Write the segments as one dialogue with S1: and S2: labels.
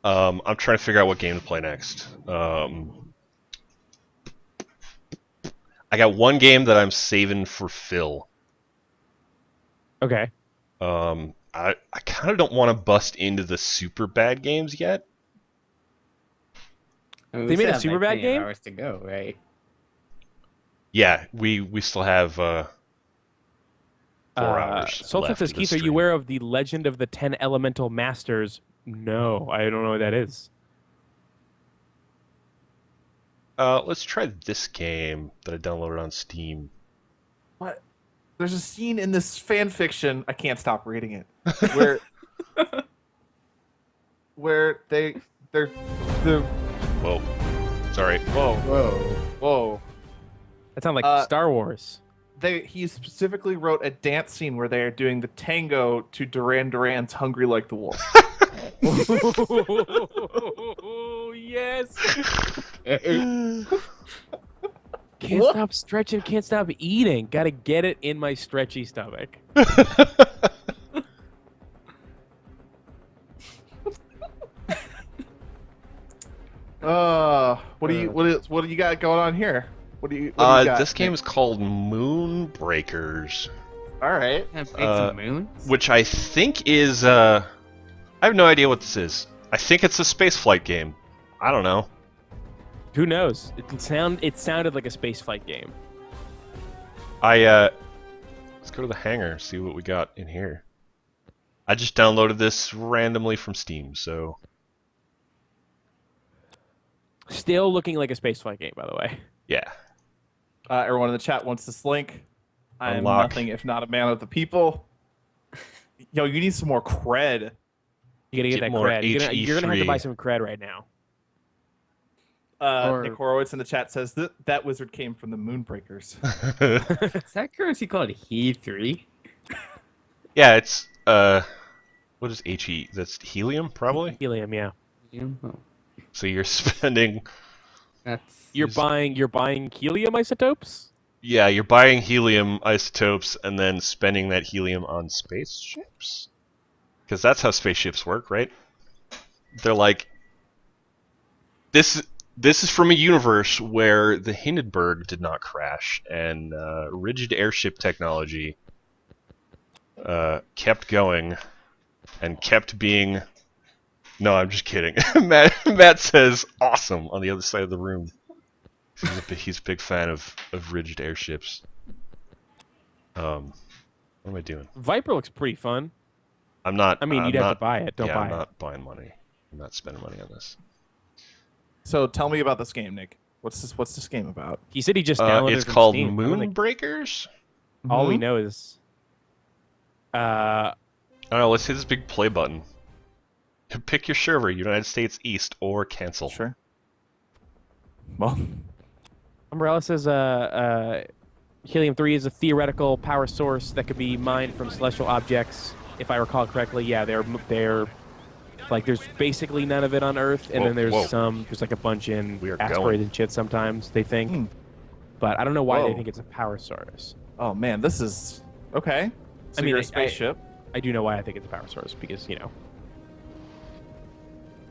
S1: I'm trying to figure out what game to play next. I got one game that I'm saving for Phil.
S2: Okay.
S1: I kind of don't want to bust into the super bad games yet.
S3: I mean,
S2: They
S3: we
S2: made
S3: still
S2: a
S3: have
S2: super
S3: like
S2: bad
S3: plenty of
S2: game?
S3: hours to go, right?
S1: Yeah, we still have 4 hours
S2: Sultan
S1: left
S2: says,
S1: of the
S2: Keith, are you
S1: stream.
S2: aware of the Legend of the 10 Elemental Masters? No, I don't know what that is.
S1: Let's try this game that I downloaded on Steam.
S4: What? There's a scene in this fan fiction. I can't stop reading it. Where they're
S1: Whoa, sorry.
S4: whoa
S3: Whoa.
S4: whoa.
S2: That sounds like Star Wars.
S4: He specifically wrote a dance scene where they are doing the tango to Duran Duran's "Hungry Like the Wolf."
S2: Yes.
S3: Okay.
S2: Can't
S4: What?
S2: stop stretching, can't stop eating. Gotta get it in my stretchy stomach.
S4: What do you got going on here? What do you got?
S1: This game is called Moonbreakers,
S4: All right.
S3: Have played some moons?
S1: which I think is I have no idea what this is. I think it's a spaceflight game. I don't know.
S2: Who knows? It sounded like a spaceflight game.
S1: Let's go to the hangar, see what we got in here. I just downloaded this randomly from Steam, so
S2: Still looking like a spaceflight game, by the way.
S1: yeah.
S4: Everyone in the chat wants this link. I am
S1: Unlock.
S4: nothing if not a man of the people. Yo, you need some more cred.
S2: You gotta get that
S1: more
S2: cred. You're gonna have to
S1: HE3.
S2: buy some cred right now.
S3: Or-
S4: Nick Horowitz in the chat says that wizard came from the Moonbreakers.
S3: Is that currency called He3?
S1: Yeah, it's what is HE? That's helium, probably.
S2: Helium, yeah.
S3: Oh,
S1: So you're spending,
S3: that's
S2: You're buying helium isotopes?
S1: yeah, you're buying helium isotopes and then spending that helium on spaceships. Because that's how spaceships work, right? They're like, this is from a universe where the Hindenburg did not crash and rigid airship technology kept going and kept being. No, I'm just kidding. Matt says awesome on the other side of the room. He's a big fan of rigid airships. What am I doing?
S2: Viper looks pretty fun.
S1: I'm not.
S2: I mean,
S1: I'm
S2: you'd
S1: not,
S2: have to buy it. Don't
S1: yeah,
S2: buy
S1: I'm
S2: it.
S1: not buying money. I'm not spending money on this.
S4: So tell me about this game, Nick. What's this game about?
S2: He said he just downloaded
S1: It's
S2: it from
S1: called
S2: Steam. I don't think-
S1: Moonbreakers.
S2: All we
S4: Mhm.
S2: know is
S1: I don't know. Let's hit this big play button. Pick your server, United States East, or cancel.
S4: Sure. Well,
S2: Umbrella says helium-3 is a theoretical power source that could be mined from celestial objects. If I recall correctly, yeah, they're like there's basically none of it on Earth, and
S1: Whoa,
S2: then there's
S1: whoa.
S2: there's like a bunch in
S1: We are
S2: asteroids
S1: going.
S2: and shit sometimes they think,
S4: Hmm.
S2: but I don't know why they
S4: Whoa.
S2: think it's a power source.
S4: oh man, this is okay. So
S2: I mean,
S4: you're a
S2: I-
S4: spaceship.
S2: I do know why I think it's a power source because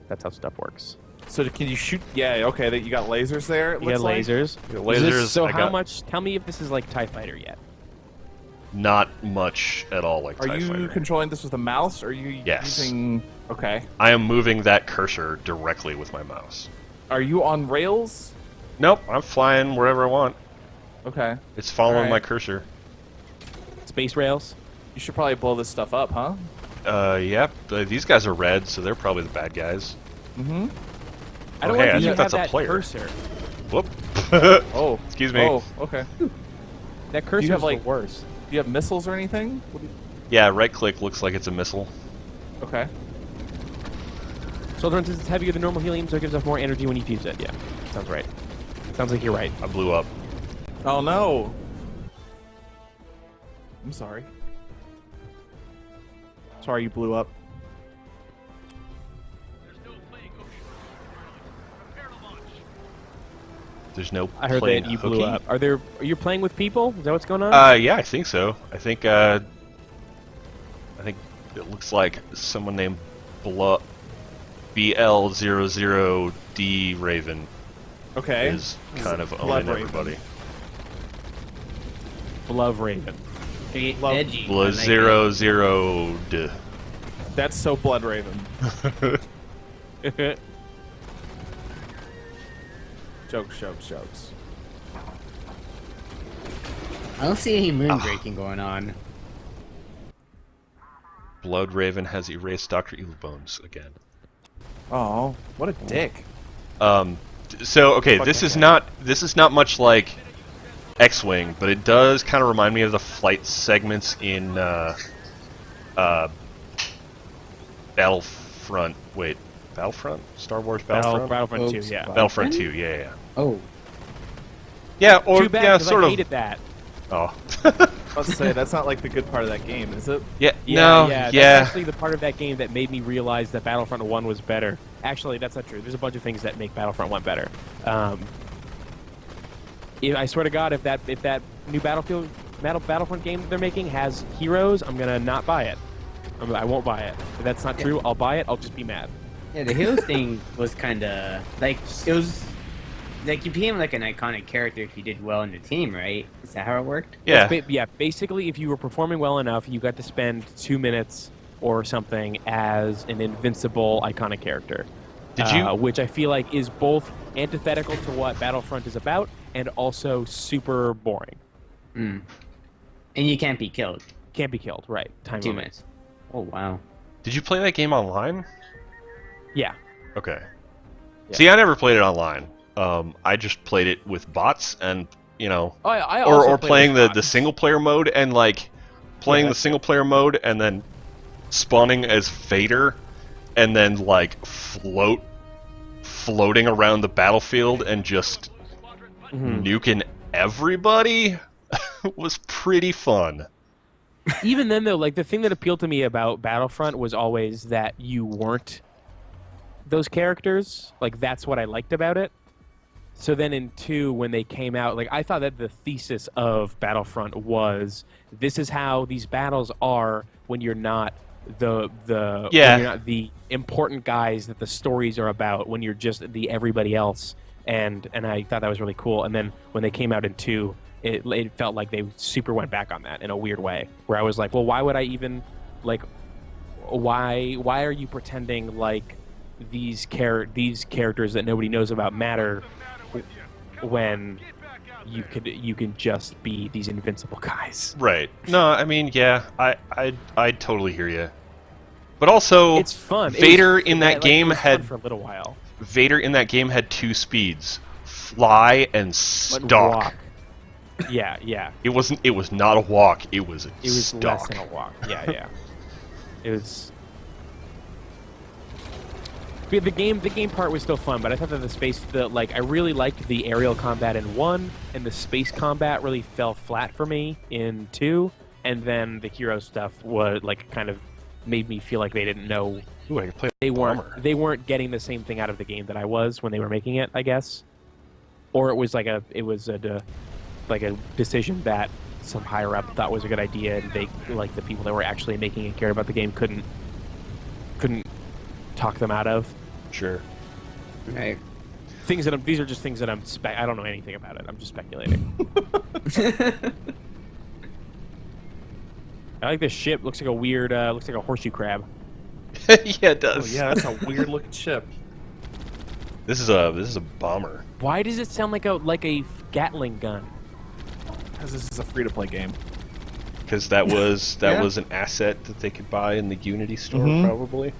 S2: that's how stuff works.
S4: So can you shoot? Yeah, okay. That you got lasers there. It
S2: You got
S4: looks like?
S2: lasers.
S1: The
S2: Is this-
S1: lasers.
S2: so
S1: I
S2: how
S1: got
S2: much? Tell me if this is like TIE Fighter yet.
S1: Not much at all like
S4: Are
S1: TIE
S4: you
S1: Fighter.
S4: controlling this with a mouse? Or are you
S1: Yes.
S4: using? Okay.
S1: I am moving that cursor directly with my mouse.
S4: Are you on rails?
S1: Nope, I'm flying wherever I want.
S4: Okay.
S1: It's following
S4: Alright.
S1: my cursor.
S2: Space rails.
S4: You should probably blow this stuff up, huh?
S1: Yep. These guys are red, so they're probably the bad guys.
S4: Mm-hmm.
S2: I don't
S1: Okay,
S2: like
S1: I
S2: that you
S1: think
S2: have
S1: that's a
S2: that
S1: player.
S2: cursor.
S1: Whoop.
S4: Oh.
S1: Excuse me.
S4: Oh. Okay.
S2: That cursor
S4: have,
S2: is
S4: like-
S2: the worst.
S4: Do you have missiles or anything? What do you...
S1: Yeah, right click looks like it's a missile.
S4: Okay.
S2: So, for instance, it's heavier than normal helium, so it gives off more energy when you fuse it. Yeah, sounds right. Sounds like you're right.
S1: I blew up.
S4: Oh no. I'm sorry. Sorry you blew up.
S1: There's no
S2: I heard
S1: plane
S2: that you blew
S1: hooking.
S2: up. Are you playing with people? Is that what's going on?
S1: Yeah, I think so. I think it looks like someone named BL00D Raven
S4: Okay.
S1: is kind of
S4: Blood
S1: owning
S4: Raven.
S1: everybody.
S2: Love Raven.
S4: Love-
S3: Edgy. I
S1: Bla
S3: like
S1: zero
S3: it.
S1: zero D.
S4: That's so Blood Raven. Jokes.
S3: I don't see any moon breaking going on.
S1: Blood Raven has erased Dr. Evil Bones again.
S4: Oh, what a dick.
S1: So okay,
S4: Fuck
S1: this
S4: that
S1: is
S4: guy.
S1: not much like X-Wing, but it does kind of remind me of the flight segments in Battlefront. Wait, Battlefront? Star Wars Battlefront?
S2: Battlefront 2,
S3: Oops.
S2: yeah.
S1: Battlefront 2, yeah.
S3: Oh,
S1: Yeah, or
S2: Too bad,
S1: yeah,
S2: 'cause
S1: sort
S2: I
S1: of.
S2: hated that.
S1: Oh.
S4: Let's say that's not like the good part of that game, is it?
S1: Yeah,
S2: Yeah,
S1: no,
S2: yeah.
S1: yeah.
S2: That's actually the part of that game that made me realize that Battlefront 1 was better. Actually, that's not true. There's a bunch of things that make Battlefront 1 better. I swear to God, if that new Battlefront game that they're making has heroes, I'm gonna not buy it. I won't buy it. If that's not true, I'll buy it. I'll just be mad.
S3: yeah. The Heroes thing was kind of like it was like you became like an iconic character if you did well in the team, right? Is that how it worked?
S1: Yeah.
S2: Yeah. Basically, if you were performing well enough, you got to spend 2 minutes or something as an invincible, iconic character.
S1: Did you-
S2: Which I feel like is both antithetical to what Battlefront is about and also super boring.
S3: Mm. And you can't be killed.
S2: Can't be killed, right? Time
S3: 2
S2: limit.
S3: minutes. Oh wow.
S1: Did you play that game online?
S2: Yeah.
S1: Okay.
S2: Yeah.
S1: See, I never played it online. I just played it with bots and, you know,
S2: I also
S1: or
S2: played
S1: playing
S2: with
S1: the
S2: bots.
S1: single player mode and like playing the
S2: that's
S1: single player mode and then spawning as Vader and then like floating around the battlefield and just
S2: Mhm.
S1: nuking everybody was pretty fun.
S2: Even then, though, like the thing that appealed to me about Battlefront was always that you weren't those characters. Like that's what I liked about it. So then in 2, when they came out, like I thought that the thesis of Battlefront was this is how these battles are when you're not the when you're not the important guys that the stories are about, when you're just the everybody else. And I thought that was really cool. And then when they came out in 2, it felt like they super went back on that in a weird way, where I was like, well, why would I even like why are you pretending like these characters that nobody knows about matter when you can just be these invincible guys?
S1: Right. No, I mean, yeah, I totally hear you. But also,
S2: It's fun.
S1: Vader in that
S2: like,
S1: game
S2: it was fun
S1: had
S2: for a little while.
S1: Vader in that game had 2 speeds: fly and
S2: But
S1: stalk.
S2: walk. Yeah.
S1: It wasn't. It was not a walk. It was a
S2: It was
S1: stalk.
S2: less than a walk. Yeah. It was. But the game part was still fun, but I thought that I really liked the aerial combat in 1, and the space combat really fell flat for me in 2, and then the hero stuff was like kind of made me feel like they didn't know
S1: Ooh, I could play
S2: they
S1: Bomber.
S2: weren't getting the same thing out of the game that I was when they were making it, I guess. Or it was a decision that some higher up thought was a good idea, and they, like, the people that were actually making it care about the game couldn't talk them out of.
S1: Sure.
S3: Right.
S2: These are just things that I don't know anything about it. I'm just speculating. I like this ship. Looks like a weird looks like a horseshoe crab.
S1: Yeah, it
S4: Oh
S1: does.
S4: yeah, that's a weird looking ship.
S1: This is a bomber.
S2: Why does it sound like a Gatling gun?
S4: Because this is a free to play game.
S1: Because that was
S3: Yeah.
S1: was an asset that they could buy in the Unity store,
S4: Mhm.
S1: probably.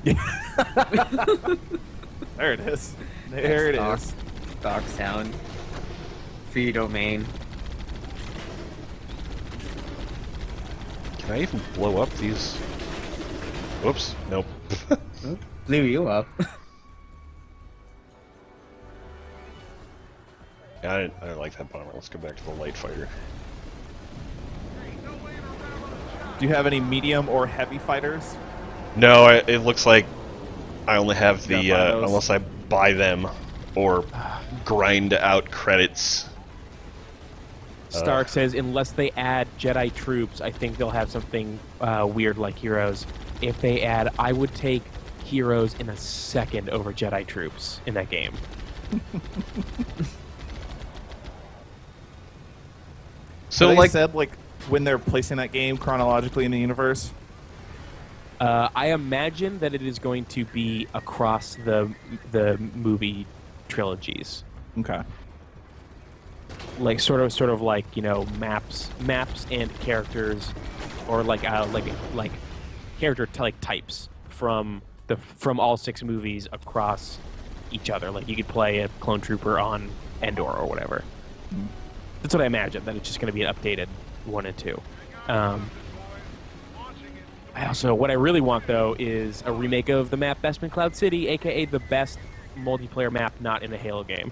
S4: There it is. There it
S3: Stock.
S4: is.
S3: Stock sound. Free domain.
S1: Can I even blow up these? Whoops. Nope.
S3: Blew you up.
S1: Yeah, I didn't like that bomber. Let's go back to the light fighter.
S4: Do you have any medium or heavy fighters?
S1: No, it looks like I only have
S4: You
S1: the
S4: gotta buy those.
S1: unless I buy them or grind out credits.
S2: Stark says, unless they add Jedi troops, I think they'll have something weird like Heroes. If they add, I would take heroes in a second over Jedi troops in that game.
S1: So
S4: They
S1: like,
S4: said like when they're placing that game chronologically in the universe.
S2: I imagine that it is going to be across the movie trilogies,
S4: Okay.
S2: like sort of like, you know, maps and characters, or like character types from all 6 movies across each other. Like you could play a clone trooper on Endor or whatever. That's what I imagine. That it's just going to be an updated 1 and 2. What I really want though is a remake of the map Bespin Cloud City, aka the best multiplayer map not in a Halo game.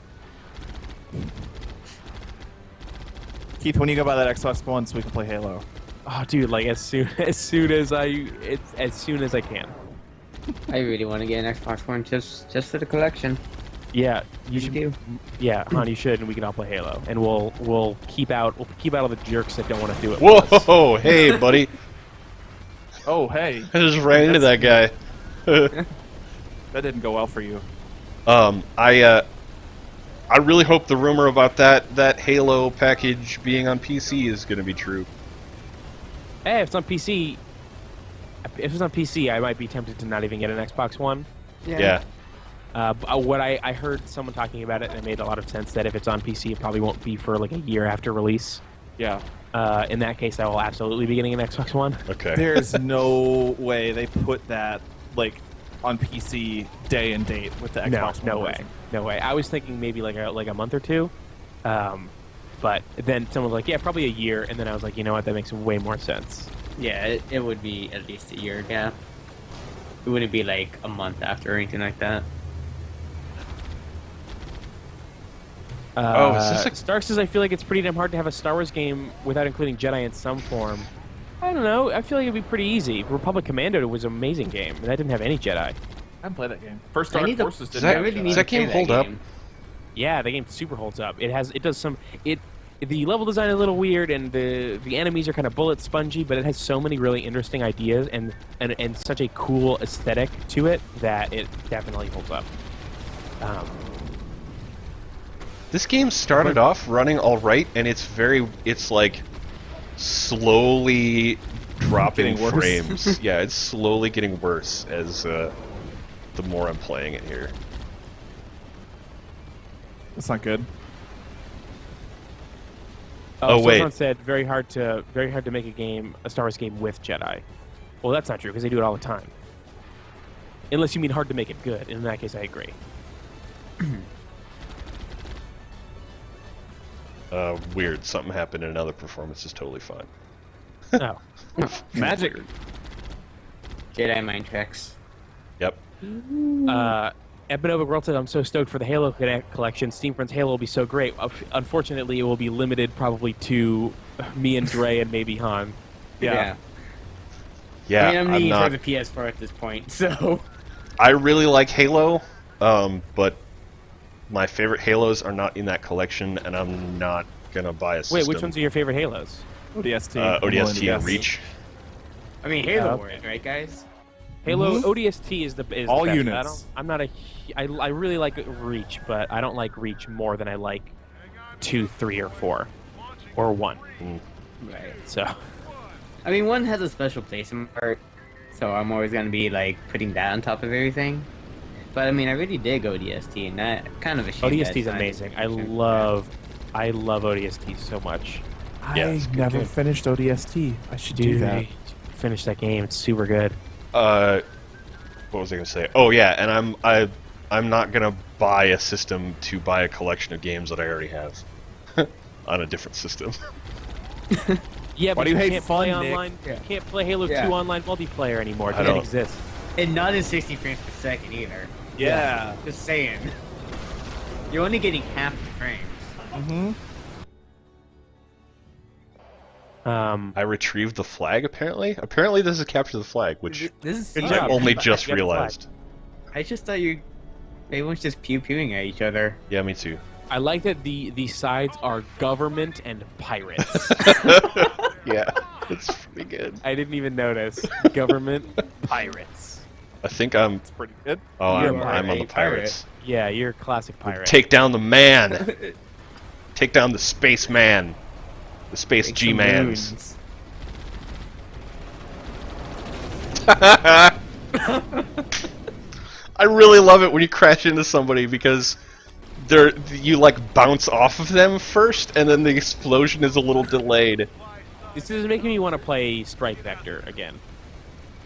S4: Keith, when you go buy that Xbox One so we can play Halo.
S2: Oh, dude! Like as soon as I can.
S3: I really want to get an Xbox One just for the collection.
S2: Yeah, you should.
S3: do.
S2: Yeah, Han, you should, and we can all play Halo, and we'll keep out all the jerks that don't want to do it. with us.
S1: whoa, hey, buddy.
S4: Oh, hey.
S1: I just ran into that guy.
S4: That didn't go well for you.
S1: I really hope the rumor about that Halo package being on PC is going to be true.
S2: Hey, if it's on PC, I might be tempted to not even get an Xbox One.
S1: Yeah.
S2: What I heard someone talking about it, and it made a lot of sense that if it's on PC, it probably won't be for like a year after release.
S4: Yeah.
S2: In that case, I will absolutely be getting an Xbox One.
S1: Okay.
S4: There's no way they put that like on PC day and date with the Xbox One.
S2: No way,
S4: version.
S2: no way. I was thinking maybe like a month or two, but then someone was like, yeah, probably a year, and then I was like, you know what, that makes way more sense.
S3: Yeah, it would be at least a year, yeah. It wouldn't be like a month after or anything like that.
S1: Is this a-
S2: Stark says, I feel like it's pretty damn hard to have a Star Wars game without including Jedi in some form. I don't know. I feel like it'd be pretty easy. Republic Commando was an amazing game, and that didn't have any Jedi.
S4: I haven't played that game. First
S3: I
S4: Dark
S3: need to-
S4: Forces
S1: Does
S4: didn't
S1: that-
S4: have
S3: really
S4: Jedi.
S3: need
S1: does
S3: to
S1: that game
S3: play
S1: hold up?
S3: game.
S2: Yeah, the game super holds up. The level design is a little weird, and the enemies are kind of bullet spongy, but it has so many really interesting ideas and such a cool aesthetic to it that it definitely holds up.
S1: This game started off running all right, and it's like slowly dropping
S4: Getting worse.
S1: frames. Yeah, it's slowly getting worse as the more I'm playing it here.
S4: That's not good.
S1: Oh, wait.
S2: Someone said very hard to make a Star Wars game with Jedi. Well, that's not true because they do it all the time. Unless you mean hard to make it good. In that case, I agree.
S1: Weird. Something happened in another performance is totally fine.
S2: Oh.
S4: Magic.
S3: Jedi mind tricks.
S1: Yep.
S2: Ebonova World says, I'm so stoked for the Halo collection. Steam Friends Halo will be so great. Unfortunately, it will be limited probably to me and Dre and maybe Han.
S4: Yeah.
S1: Yeah,
S3: I mean, I'm needing
S1: not.
S3: for the PS4 at this point, so...
S1: I really like Halo, but my favorite Halos are not in that collection, and I'm not gonna buy a system.
S2: Wait, which ones are your favorite Halos?
S4: ODST. I'm willing to
S1: ODST and
S4: guess.
S1: Reach.
S3: I mean, Halo
S2: Yeah.
S3: Wars, right, guys?
S2: Halo
S4: Mhm.
S2: ODST is the
S4: All
S2: best.
S4: units.
S2: I'm not a. I really like Reach, but I don't like Reach more than I like 2, 3, or 4, or 1.
S3: Right.
S2: So
S3: I mean, one has a special place in my heart, so I'm always gonna be, like, putting that on top of everything. But, I mean, I really dig ODST, and that kind of a shame.
S2: ODST is amazing. I love ODST so much.
S1: Yeah,
S4: I
S1: it's good
S4: never
S1: game.
S4: finished ODST. I should do that.
S2: Finish that game. It's super good.
S1: What was I gonna say? Oh yeah, and I'm not gonna buy a system to buy a collection of games that I already have on a different system.
S2: Yeah,
S4: Why
S2: but
S4: do you hate
S2: can't
S4: fun,
S2: play
S4: Nick?
S2: online.
S3: Yeah.
S2: You can't play Halo 2
S3: Yeah.
S2: online multiplayer anymore. It
S1: I
S2: doesn't
S1: don't-
S2: exist.
S3: And not in 60 frames per second either.
S4: Yeah.
S3: Just saying. You're only getting half the frames.
S4: Mm-hmm.
S1: I retrieved the flag. Apparently this is capture the flag, which
S3: This is
S2: Good
S1: I
S2: job.
S1: only
S2: Get
S1: just
S2: the flag.
S1: realized.
S3: I just thought everyone's just pew-pewing at each other.
S1: Yeah, me too.
S2: I like that the sides are government and pirates.
S1: Yeah, it's pretty good.
S2: I didn't even notice. Government, pirates.
S1: I think I'm.
S4: It's pretty good.
S1: Oh,
S3: You're
S1: I'm on the
S3: a pirate.
S1: pirates.
S2: Yeah, you're a classic pirate.
S1: Take down the man. Take down the space man. The space
S3: Break some
S1: G-mans.
S3: moons.
S1: I really love it when you crash into somebody because you like bounce off of them first, and then the explosion is a little delayed.
S2: This is making me want to play Strike Vector again.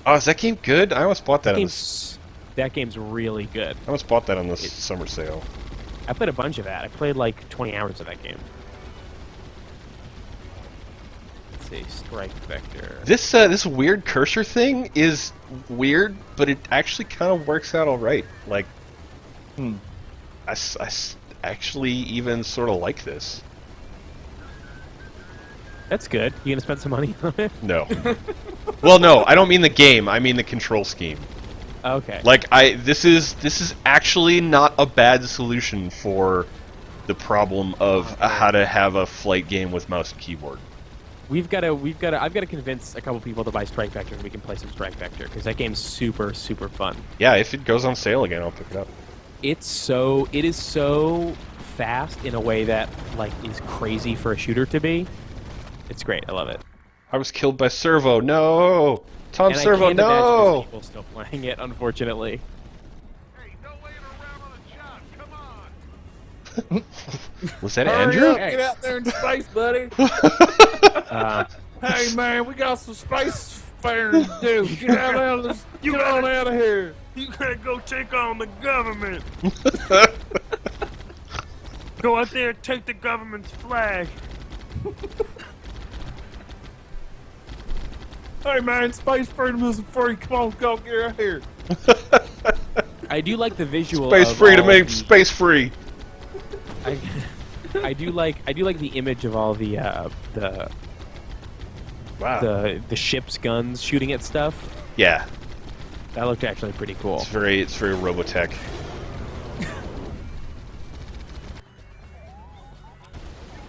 S1: Oh, is that game good? I almost bought that.
S2: That game's really good.
S1: I almost bought that on the summer sale.
S2: I played a bunch of that. I played like 20 hours of that game. Let's see, Strike Vector.
S1: This weird cursor thing is weird, but it actually kind of works out all right. Like, I actually even sort of like this.
S2: That's good. You gonna spend some money on it?
S1: No. Well, no, I don't mean the game. I mean the control scheme.
S2: Okay.
S1: Like this is actually not a bad solution for the problem of how to have a flight game with mouse and keyboard.
S2: I've got to convince a couple people to buy Strike Vector and we can play some Strike Vector because that game's super, super fun.
S1: Yeah, if it goes on sale again, I'll pick it up.
S2: It is so fast in a way that like is crazy for a shooter to be. It's great. I love it.
S1: I was killed by Servo. No, Tom
S2: And
S1: Servo.
S2: I can't imagine
S1: No.
S2: there's people still playing it, unfortunately.
S5: Hey, no waiting around on a job. Come on.
S1: Was that
S4: Hurry
S1: Andrew?
S4: up, get out there in space, buddy. Hey man, we got some space fair to do. Get out of this. Get on out of here.
S5: You gotta go take on the government. Go out there and take the government's flag.
S4: Hey man, space freedom isn't free. Come on, go get out here.
S2: I do like the visual.
S1: Space
S2: of
S1: free to
S2: all
S1: make
S2: the-
S1: space free.
S2: I do like the image of all the
S1: Wow.
S2: the ship's guns shooting at stuff.
S1: Yeah,
S2: That looked actually pretty cool.
S1: it's very Robotech.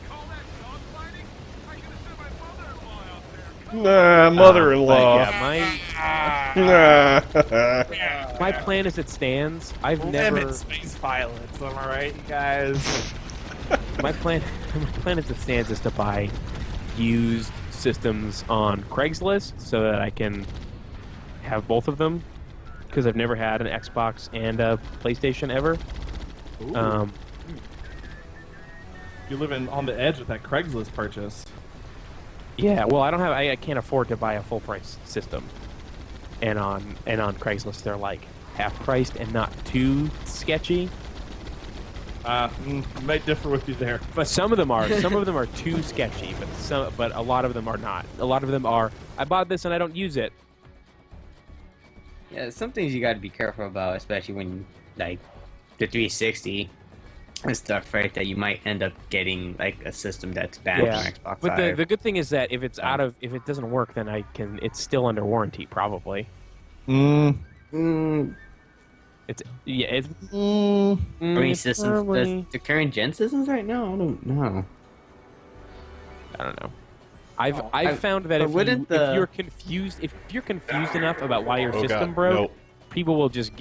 S5: Call that dogfighting? I could have sent my mother-in-law out there. Come
S1: Nah, mother-in-law.
S2: Yeah,
S1: Nah.
S2: my plan as it stands, I've
S4: Limit
S2: never
S4: space violence. Am I right, you guys?
S2: my plan as it stands is to buy used systems on Craigslist so that I can have both of them because I've never had an Xbox and a PlayStation ever.
S4: You're living on the edge with that Craigslist purchase.
S2: Yeah, well, I can't afford to buy a full price system, and on Craigslist they're like half priced and not too sketchy.
S4: May differ with you there.
S2: But some of them are too sketchy, but a lot of them are not. A lot of them are I bought this and I don't use it.
S3: Yeah, some things you got to be careful about, especially when like the 360 and stuff, right? That you might end up getting like a system that's banned
S2: Yeah.
S3: from Xbox
S2: But
S3: Live.
S2: the good thing is that if it doesn't work, then it's still under warranty probably. It's
S3: How many systems?
S2: probably-
S3: The current gen systems right now? I don't know.
S2: I don't know. I've
S3: I-
S2: found that
S3: but
S2: if
S3: wouldn't the-
S2: you're confused enough about why your
S1: Oh,
S2: system
S1: God,
S2: broke,
S1: no.
S2: people will just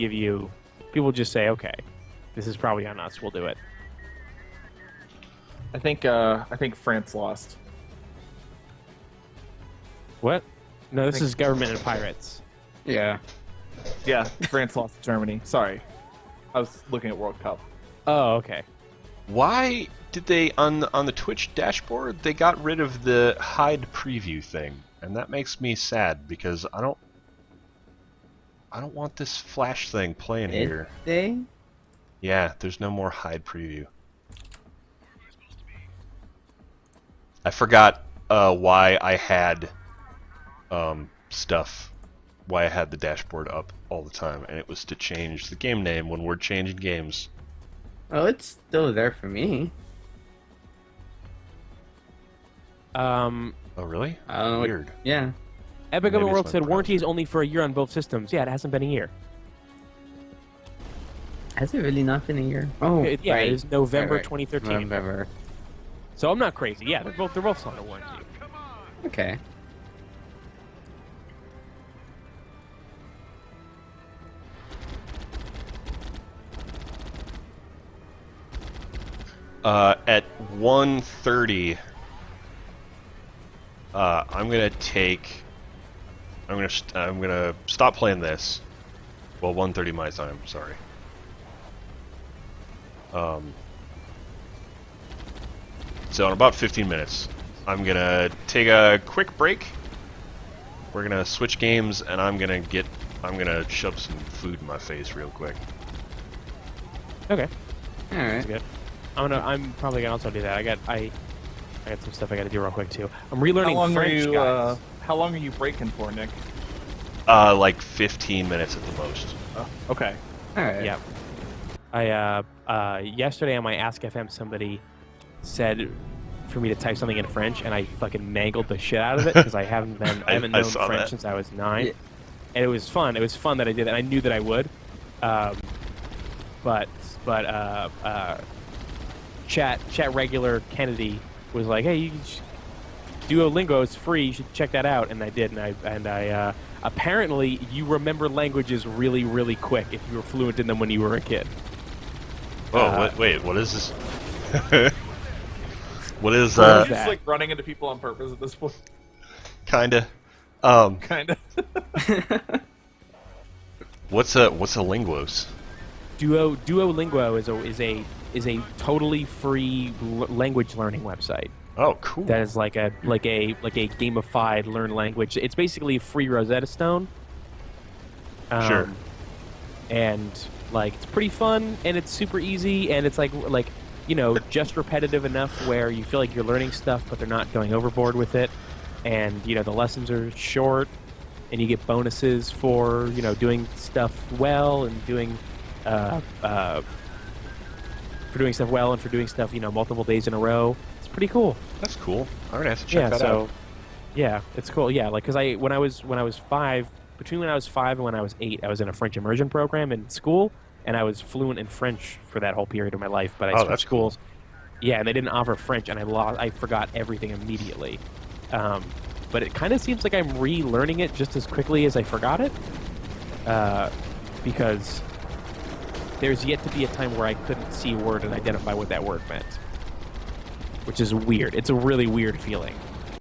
S2: say, okay, this is probably on us. We'll do it.
S4: I think France lost.
S2: What? No, this
S4: think-
S2: is government and pirates.
S3: Yeah.
S4: Yeah, France lost to Germany. Sorry, I was looking at World Cup.
S2: Oh, okay.
S1: Why did they on the Twitch dashboard? They got rid of the hide preview thing, and that makes me sad because I don't want this flash thing playing
S3: Did
S1: here.
S3: they?
S1: Yeah, there's no more hide preview. I forgot why I had why I had the dashboard up all the time, and it was to change the game name when we're changing games.
S3: Oh, it's still there for me.
S1: Oh, really?
S3: I don't know.
S1: Weird.
S3: Yeah.
S2: Epic
S1: Maybe
S2: Open
S1: it's
S2: World
S1: my
S2: said warranty is
S1: browser.
S2: only for a year on both systems. Yeah, it hasn't been a year.
S3: Has it really not been a year? Oh,
S2: Yeah,
S3: right.
S2: it was November
S3: Right.
S2: 2013.
S3: November.
S2: So I'm not crazy. Yeah, they're both still under warranty.
S3: Okay.
S1: At 1:30, I'm gonna stop playing this. Well, 1:30 my time. Sorry. So in about 15 minutes, I'm gonna take a quick break. We're gonna switch games, and I'm gonna shove some food in my face real quick.
S2: Okay,
S3: All right.
S2: that's good. I'm probably gonna also do that. I got some stuff I got to do real quick too. I'm relearning French, guys.
S4: How long are you breaking for, Nick?
S1: Like 15 minutes at the most.
S4: Oh, okay.
S3: All right.
S2: Yeah. Yesterday on my Ask FM, somebody said for me to type something in French, and I fucking mangled the shit out of it because I haven't known
S1: saw
S2: French
S1: that.
S2: since I was 9,
S3: Yeah.
S2: and it was fun. It was fun that I did it, and I knew that I would. But chat regular Kennedy was like, "Hey, Duolingo is free. You should check that out." And I did, and I apparently you remember languages really, really quick if you were fluent in them when you were a kid.
S1: Oh, wait, what is this? What is
S4: You're
S2: that?
S4: just like running into people on purpose at this point.
S1: kinda?
S4: Kind of.
S1: What's a lingvos?
S2: Duolingo is a totally free language learning website.
S1: Oh, cool.
S2: That is like a gamified learn language. It's basically a free Rosetta Stone.
S1: Sure.
S2: And like it's pretty fun and it's super easy and it's like just repetitive enough where you feel like you're learning stuff but they're not going overboard with it. And the lessons are short and you get bonuses for doing stuff well and doing stuff well and for doing stuff multiple days in a row. It's pretty cool.
S1: That's cool. I'm gonna have to check that out.
S2: Yeah, it's cool. Yeah, like because when I was 5, between when I was 5 and when I was 8, I was in a French immersion program in school, and I was fluent in French for that whole period of my life. But I switched
S1: that's cool.
S2: schools. Yeah, and they didn't offer French, and I forgot everything immediately. But it kind of seems like I'm relearning it just as quickly as I forgot it, because there's yet to be a time where I couldn't see a word and identify what that word meant, which is weird. It's a really weird feeling.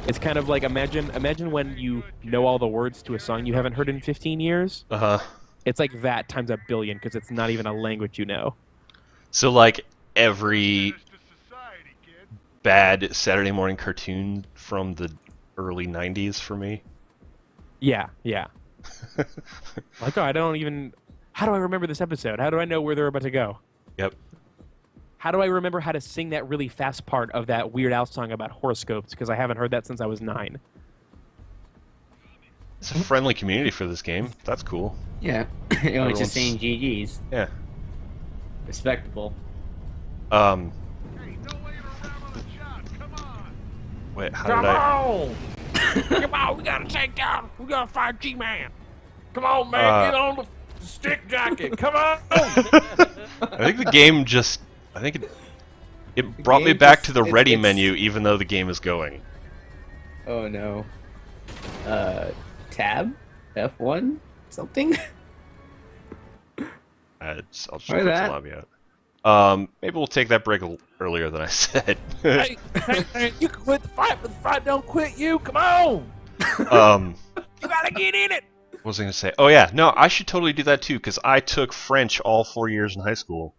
S2: It's kind of like imagine when you know all the words to a song you haven't heard in 15 years.
S1: Uh-huh.
S2: It's like that times a billion because it's not even a language you know.
S1: So like every
S5: Here's to society, kid.
S1: bad Saturday morning cartoon from the early 90s for me.
S2: Yeah. Like, how do I remember this episode? How do I know where they're about to go?
S1: Yep.
S2: How do I remember how to sing that really fast part of that Weird Al song about horoscopes? Because I haven't heard that since I was 9.
S1: It's a friendly community for this game. That's cool.
S3: Yeah. You're only
S1: Everyone's-
S3: just saying GG's.
S1: Yeah.
S3: Respectable.
S5: Hey, no laying around on the job. Come on.
S1: Wait, how did I...
S4: on!
S2: Come on, we gotta take down. We gotta fight G-Man.
S4: Come on, man,
S1: Uh,
S4: get on the stick jacket. Come on!
S1: I think the game just... I think it brought me
S3: game
S1: back
S3: just-
S1: to the
S3: it's-
S1: ready
S3: it's-
S1: menu even though the game is going.
S3: Oh no. Tab? F1? Something?
S1: I'll just
S3: Try
S1: quit the
S3: that.
S1: lobby out. Maybe we'll take that break earlier than I said.
S2: hey, you can quit the fight, but the fight don't quit you. Come on. You gotta get in it.
S1: What was I going to say? Oh yeah, no, I should totally do that too because I took French all 4 years in high school,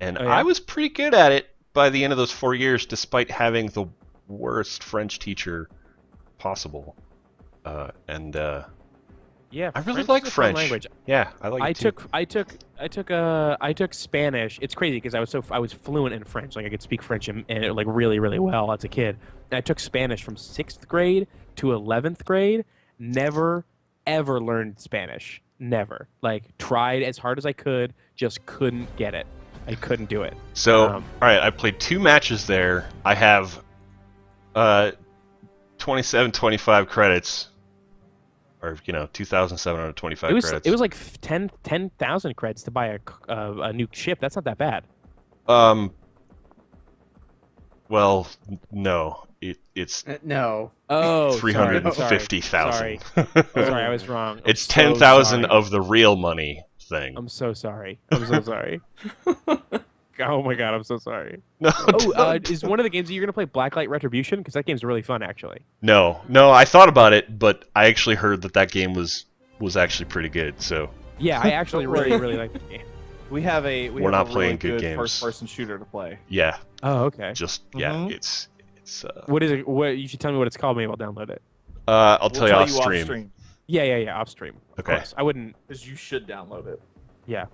S1: and
S2: Oh, yeah?
S1: I was pretty good at it by the end of those 4 years, despite having the worst French teacher possible.
S2: Yeah,
S1: I really
S2: French
S1: like
S2: is a fun
S1: French.
S2: language.
S1: Yeah, I like it too.
S2: I took Spanish. It's crazy because I was fluent in French. Like I could speak French and like really really well as a kid. And I took Spanish from 6th grade to 11th grade. Never ever learned Spanish. Never. Like tried as hard as I could, just couldn't get it. I couldn't do it.
S1: So,
S2: Um,
S1: all right, I played 2 matches there. I have 25 credits. Or, 2,725 credits.
S2: It was like 10,000 creds to buy a new ship. That's not that bad.
S1: Well, no. It's
S3: No.
S2: Oh, sorry.
S1: 350,000.
S2: Sorry, I was wrong.
S1: It's
S2: I'm so
S1: 10,000
S2: sorry.
S1: of the real money thing.
S2: I'm so sorry. I'm so sorry. Oh my god, I'm so sorry.
S1: No,
S2: Oh,
S1: don't.
S2: is one of the games that you're gonna play Blacklight Retribution? Because that game's really fun, actually.
S1: No. I thought about it, but I actually heard that game was actually pretty good. So
S2: Yeah, I actually
S4: Don't worry.
S2: really like the game.
S4: We have a
S1: We're not
S4: a
S1: playing
S4: really
S1: good games.
S4: first-person shooter to play.
S1: yeah,
S2: Oh, okay.
S1: yeah,
S4: Mhm.
S1: it's.
S2: What is it? What you should tell me what it's called. Maybe I'll download it.
S1: I'll
S4: We'll
S1: tell you off stream.
S2: Yeah, off stream. Of
S1: Okay.
S2: course. I wouldn't.
S4: Because you should download it.
S2: Yeah.